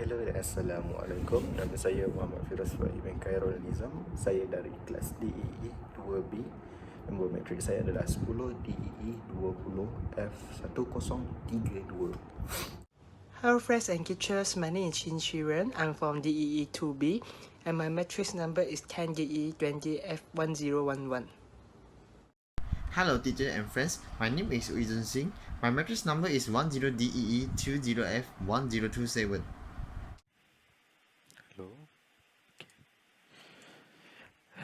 Hello dan Assalamualaikum. Nama saya Muhammad Firas Ibn Khairul Nizam. Saya dari kelas DEE 2B. Nombor matrik saya adalah 10 DEE 20 F1032. Hello friends and teachers, my name is Chin Shiren. I'm from DEE 2B and my matrix number is 10 DE 20 F1011. Hello teacher and friends, my name is Uizun Singh. My matrix number is 10DEE 20F1027. Hello.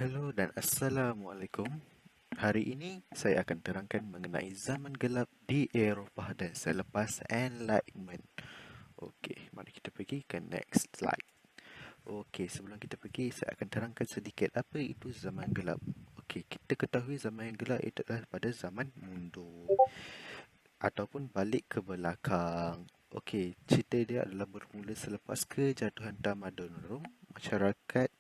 Hello dan Assalamualaikum. Hari ini saya akan terangkan mengenai zaman gelap di Eropah dan selepas Enlightenment. Okey, mari kita pergi ke next slide. Okey, sebelum kita pergi, saya akan terangkan sedikit apa itu zaman gelap. Okey, kita ketahui zaman gelap itu adalah pada zaman mundur ataupun balik ke belakang. Okey, cerita dia adalah bermula selepas kejatuhan tamadun Rom. Masyarakat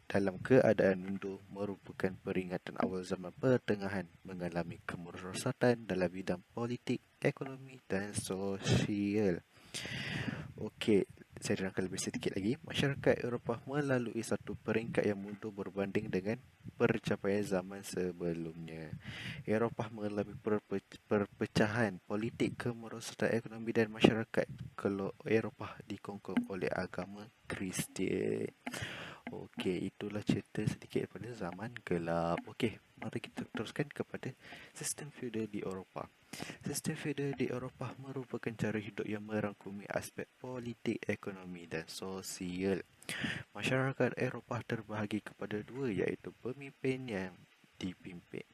dalam keadaan mundur merupakan peringatan awal zaman pertengahan mengalami kemerosatan dalam bidang politik, ekonomi dan sosial. Okey, saya terangkan lebih sedikit lagi. Masyarakat Eropah melalui satu peringkat yang mundur berbanding dengan pencapaian zaman sebelumnya. Eropah mengalami perpecahan politik, kemerosatan ekonomi dan masyarakat. Kalau Eropah dikongkong oleh agama Kristian. Okey, itulah cerita sedikit daripada zaman gelap. Okey, mari kita teruskan kepada sistem feudal di Eropah. Sistem feudal di Eropah merupakan cara hidup yang merangkumi aspek politik, ekonomi dan sosial. Masyarakat Eropah terbahagi kepada dua, iaitu pemimpin yang dipimpin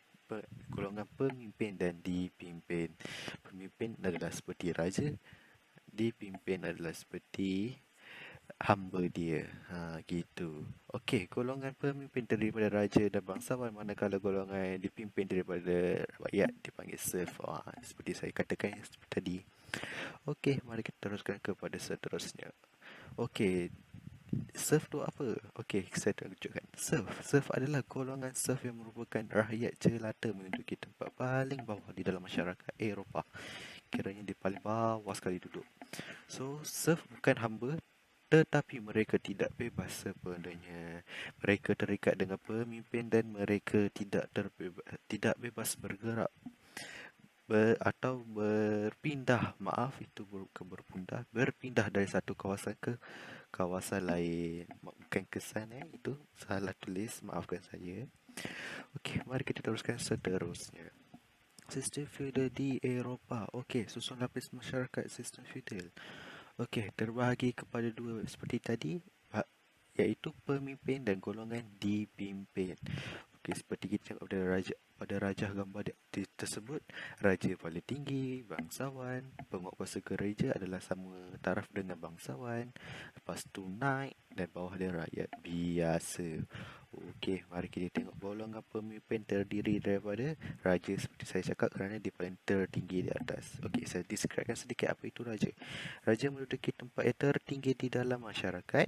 golongan pemimpin dan dipimpin. Pemimpin adalah seperti raja, dipimpin adalah seperti hamba dia. Gitu. Okey, golongan pemimpin daripada raja dan bangsawan, manakala golongan dipimpin daripada rakyat dipanggil serf. Seperti saya katakan seperti tadi. Okey, mari kita teruskan kepada seterusnya. Okey, serf tu apa? Okey, saya tunjukkan. Serf adalah golongan serf yang merupakan rakyat jelata menduduki tempat paling bawah di dalam masyarakat Eropah. Kiranya di paling bawah sekali duduk. So, serf bukan hamba, tetapi mereka tidak bebas sepenuhnya. Mereka terikat dengan pemimpin dan mereka tidak bebas bergerak atau berpindah. Berpindah dari satu kawasan ke kawasan lain. Bukan kesan itu salah tulis, maafkan saya. Okey, mari kita teruskan seterusnya. Sistem feudal di Eropah. Okey, susun lapis masyarakat sistem feudal. Okey, terbahagi kepada dua seperti tadi, iaitu pemimpin dan golongan dipimpin. Okey, seperti kita tengok pada rajah gambar tersebut, raja paling tinggi, bangsawan, penguatkuasa gereja adalah sama taraf dengan bangsawan, lepas tu naik dan bawah dia rakyat biasa. Okey, mari kita tengok golongan pemimpin terdiri daripada raja seperti saya cakap kerana dia paling tertinggi di atas. Okey, saya describekan sedikit apa itu raja. Raja menduduki tempat yang tertinggi di dalam masyarakat,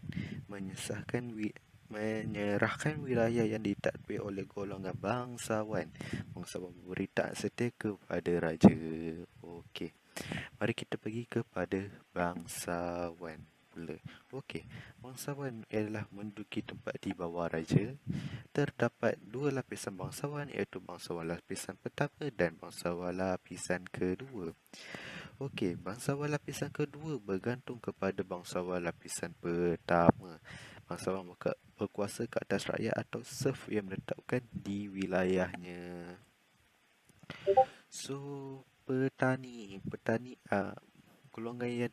menyerahkan wilayah yang ditadbir oleh golongan bangsawan. Bangsawan memberi taat serta kepada raja. Okey, mari kita pergi kepada bangsawan pula. Okey, bangsawan ialah menduduki tempat di bawah raja. Terdapat dua lapisan bangsawan, iaitu bangsawan lapisan pertama dan bangsawan lapisan kedua. Okey, bangsawan lapisan kedua bergantung kepada bangsawan lapisan pertama. Bangsawan berkuasa ke atas rakyat atau serf yang menetapkan di wilayahnya. So, petani golongan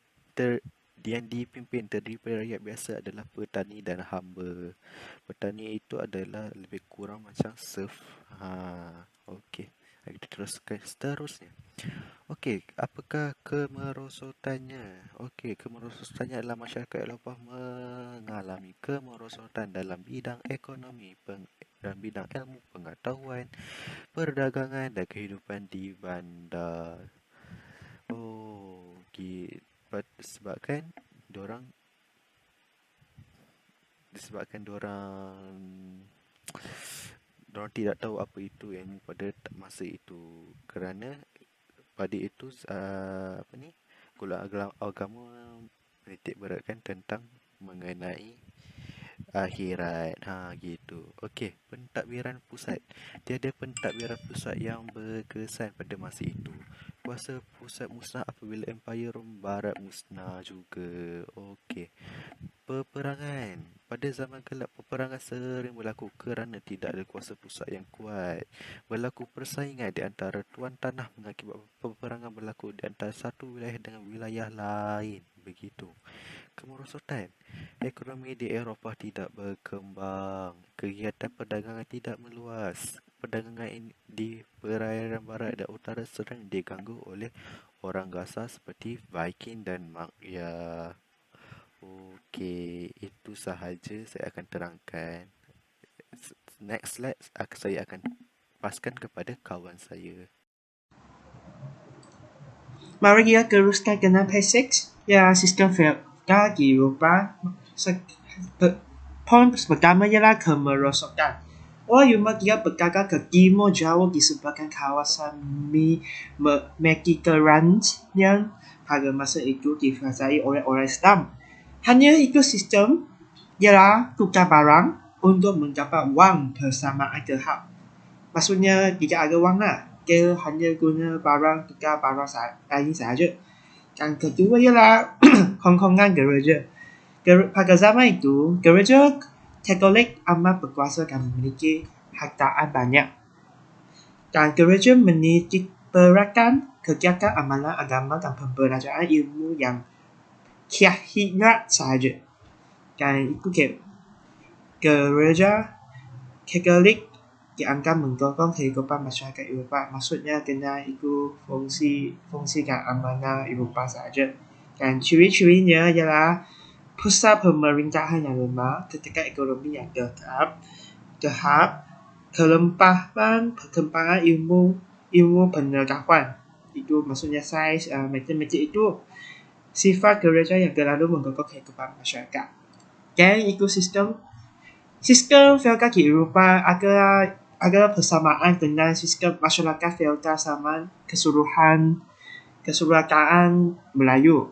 yang dipimpin terdiri daripada rakyat biasa adalah petani dan hamba. Petani itu adalah lebih kurang macam serf. Okey, kita teruskan seterusnya. Okey, apakah kemerosotannya? Okey, kemerosotannya adalah masyarakat Eropah mengalami kemerosotan dalam bidang ekonomi, dalam bidang ilmu pengetahuan, perdagangan dan kehidupan di bandar. Disebabkan diorang tidak tahu apa itu ilmu pada masa itu, kerana pada itu golongan agama menitik beratkan tentang mengenai akhirat. Gitu. Okey, pentadbiran pusat. Tiada pentadbiran pusat yang berkesan pada masa itu. Kuasa pusat musnah apabila Empire Rom Barat musnah juga. Okey. Peperangan. Pada zaman gelap, peperangan sering berlaku kerana tidak ada kuasa pusat yang kuat. Berlaku persaingan di antara tuan tanah mengakibatkan peperangan berlaku di antara satu wilayah dengan wilayah lain. Begitu. Kemerosotan. Ekonomi di Eropah tidak berkembang. Kegiatan perdagangan tidak meluas. Perdagangan di perairan barat dan utara sering diganggu oleh orang Gaza seperti Viking dan Magyar. Okey, itu sahaja saya akan terangkan. Next slide, saya akan paskan kepada kawan saya. Mari kita teruskan dengan passage. Ya, sistem Vega di Eropa. Poin pertama ialah kemerosotan. Orang Eropa dia bergerak ke timur jauh di sebagian kawasan Mediterranean pada masa itu dikuasai oleh orang Islam. Hanya itu sistem ialah tukar barang untuk mendapat wang bersamaan terhad. Maksudnya tidak ada wang lah. Dia hanya guna barang tukar barang lain sahaja. Dan kedua ialah hongkongan gereja. Pada zaman itu, gereja Katolik amat berkuasa dan memiliki hartaan banyak. Dan gereja menitik beratkan kegiatan amalan agama dan pembelajaran ilmu yang akhirat sahaja. Dan itu gereja Katolik dianggap mendorong kehidupan masyarakat Eropah. Maksudnya kena ikut fungsi keamanan Eropah sahaja. Dan ciri-cirinya ialah pusat pemerintahan yang lemah, ketika ekonomi yang terhad, kelimpahan perkembangan ilmu pengetahuan. Itu maksudnya sains, matematik itu. Sifat gereja yang terlalu mendorong kehidupan masyarakat. Dan itu sistem feodal di Eropah adalah persamaan dengan sistem masyarakat feodal zaman keseluruhan Melayu.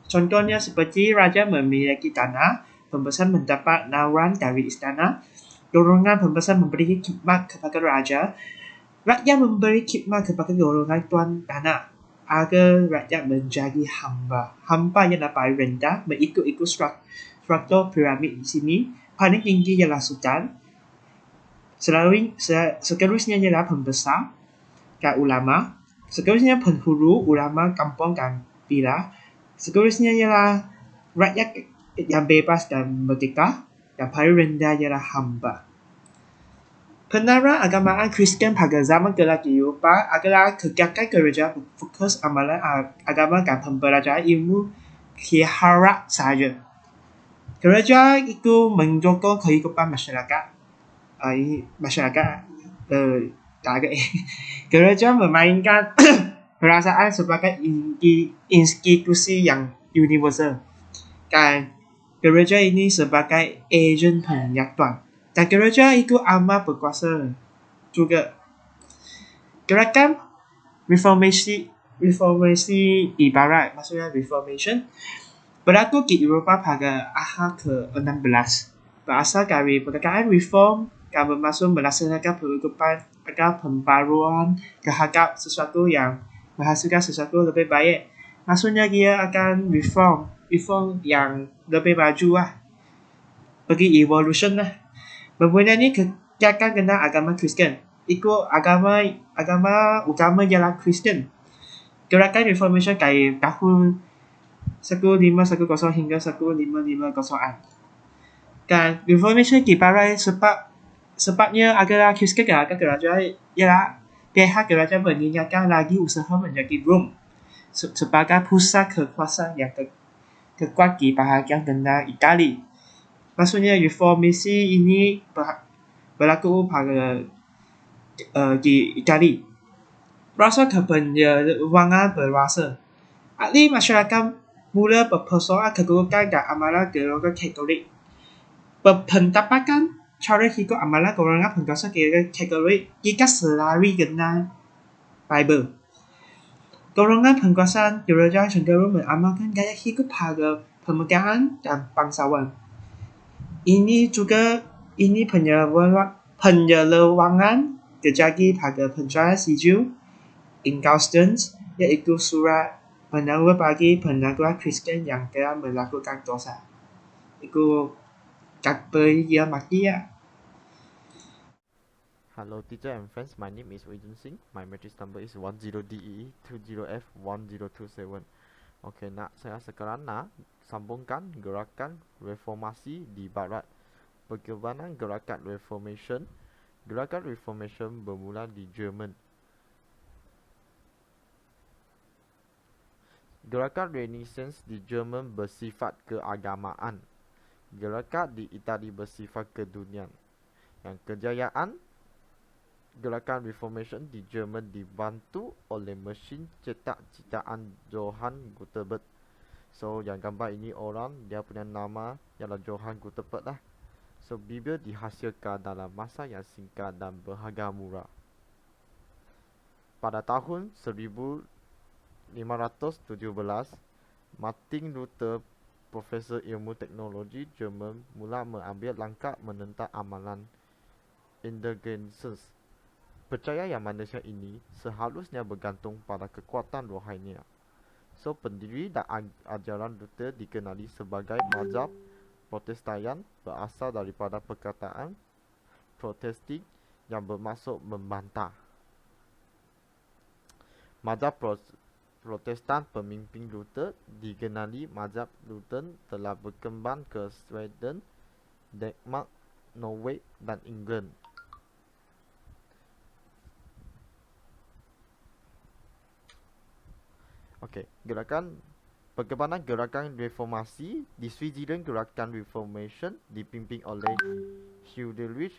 Contohnya seperti raja memiliki tanah, pembesar mendapat nawaran dari istana, golongan pembesar memberi khidmat kepada raja, rakyat memberi khidmat kepada golongan tuan tanah agar rakyat menjadi hamba. Hamba ialah paling rendah mengikut struktur piramid di sini. Paling tinggi ialah sultan. Seterusnya ialah pembesar dan ulama. Seterusnya penghulu, ulama, kampung dan vila. Seterusnya ialah rakyat yang bebas dan merdeka. Dan paling rendah ialah hamba. Penara agamaan Kristian pada zaman gelap di Eropah adalah kegiatan gereja berfokus amalan agama dan pembelajaran ilmu akhirat sahaja. Gereja itu mendorong kehidupan masyarakat. Gereja memainkan perasaan sebagai institusi yang universal. Dan gereja ini sebagai agen penyatuan. Dan gereja itu amat berkuasa juga. Gerakan reformasi di barat, maksudnya reformation, berlaku di Eropah pada abad ke-16. Berasal dari perkataan reform yang bermaksud melaksanakan perubahan agar pembaruan terhadap sesuatu yang menghasilkan sesuatu lebih baik. Maksudnya dia akan reform yang lebih maju lah. Bagi evolution lah. Mempunyai kegiatan tentang agama Kristian. Ikut agama utama ialah Kristian. Gerakan reformation dari tahun 1510 hingga 1550-an. Dan reformation di barat sebabnya adalah Kristian gerakan gereja ialah pihak gereja mengingatkan lagi usaha menjadi Rom sebagai pusat kekuasaan yang terkuat di bahagian tengah Itali. Maksudnya reformasi ini berlaku pada di Itali. Rasa kebenaran berwasa. Ahli masyarakat mula berpersoalan kedudukan dan amalan golongan Katolik. Berpendapatkan cara hidup amalan golongan penguasa Katolik tidak selari dengan Bible. Golongan penguasa gereja cenderung mengamalkan gaya hidup pada pemegahan dan bangsawan. Ini penyelewangan terjadi pada penjualan siju Ingaustens, iaitu surat penawar bagi penagua Kristen yang telah melakukan dosa. Itu beri dia mati ya. Hello teacher and friends, my name is Wei Jun Sing. My matrix number is 10DEE20F1027. Oke, saya sekarang sambungkan gerakan reformasi di barat. Bagaimana gerakan reformation? Gerakan reformation bermula di Jerman. Gerakan Renaissance di Jerman bersifat keagamaan. Gerakan di Itali bersifat keduniaan. Yang kejayaan gerakan Reformation di Jerman dibantu oleh mesin cetak ciptaan Johann Gutenberg. So yang gambar ini orang, dia punya nama ialah Johann Gutenberg lah. So Bibel dihasilkan dalam masa yang singkat dan berharga murah. Pada tahun 1517, Martin Luther, Profesor Ilmu Teknologi Jerman, mula mengambil langkah menentang amalan Indulgences. Percaya yang manusia ini seharusnya bergantung pada kekuatan rohania. So pendiri dan ajaran Luther dikenali sebagai mazhab Protestan, berasal daripada perkataan protesting yang bermaksud membantah. Mazhab Protestan pemimpin Luther dikenali mazhab Luther telah berkembang ke Sweden, Denmark, Norway dan England. Okey, bagaimana gerakan reformasi di Switzerland? Gerakan Reformation dipimpin oleh Friedrich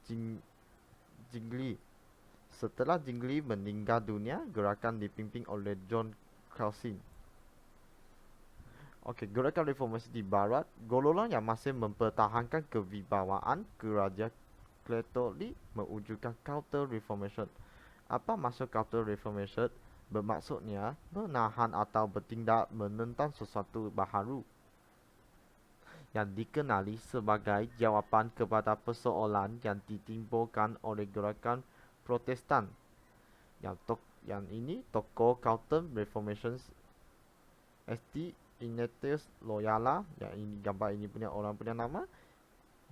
Zwingli. Setelah Zwingli meninggal dunia, gerakan dipimpin oleh John Calvin. Okey, gerakan reformasi di barat, golongan yang masih mempertahankan kewibawaan kerajaan Katolik mewujudkan Counter Reformation. Apa maksud Counter Reformation? Bermaksudnya menahan atau bertindak menentang sesuatu baharu yang dikenali sebagai jawapan kepada persoalan yang ditimbulkan oleh gerakan Protestan. Yang ini tokoh Counter Reformation St. Ignatius Loyola, yang ini gambar ini punya orang punya nama.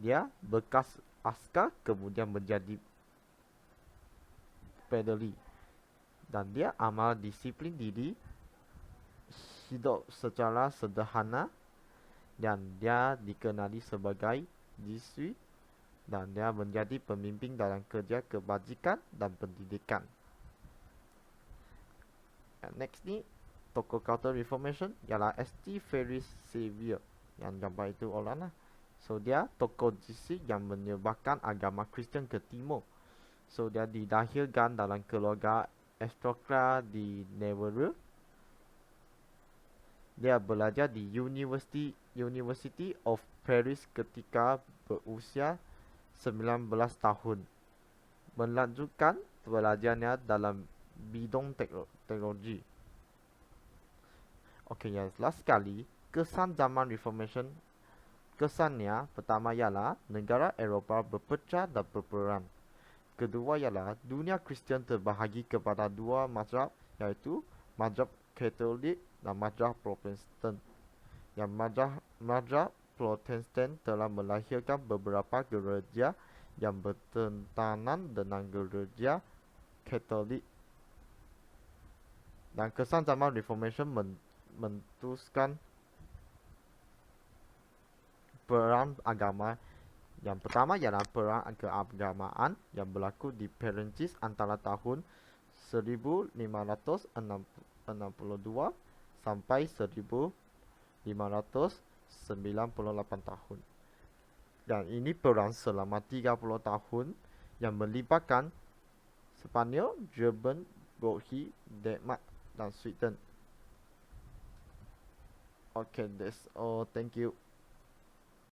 Dia bekas askar kemudian menjadi padri. Dan dia amal disiplin diri, hidup secara sederhana, dan dia dikenali sebagai Jesuit, dan dia menjadi pemimpin dalam kerja kebajikan dan pendidikan. Next ni, tokoh Counter Reformation ialah St. Francis Xavier, yang gambar itu orang lah. So dia tokoh Jesuit yang menyebarkan agama Kristian ke timur. So dia dilahirkan dalam keluarga aristokrat di Navarre. Dia belajar di University of Paris ketika berusia 19 tahun. Melanjutkan belajarnya dalam bidang teknologi. Okey, yang last sekali, kesan zaman Reformation. Kesannya pertama ialah negara Eropah berpecah dan berperang. Kedua ialah dunia Kristian terbahagi kepada dua mazhab, iaitu mazhab Katolik dan mazhab Protestan. Yang mazhab Protestan telah melahirkan beberapa gereja yang bertentangan dengan gereja Katolik. Dan kesan zaman Reformation mentuskan perang agama. Yang pertama ialah perang keagamaan yang berlaku di Perancis antara tahun 1562 sampai 1598 tahun. Dan ini perang selama 30 tahun yang melibatkan Spanyol, Jerman, Belgia, Denmark dan Sweden. Okay, that's all. Thank you.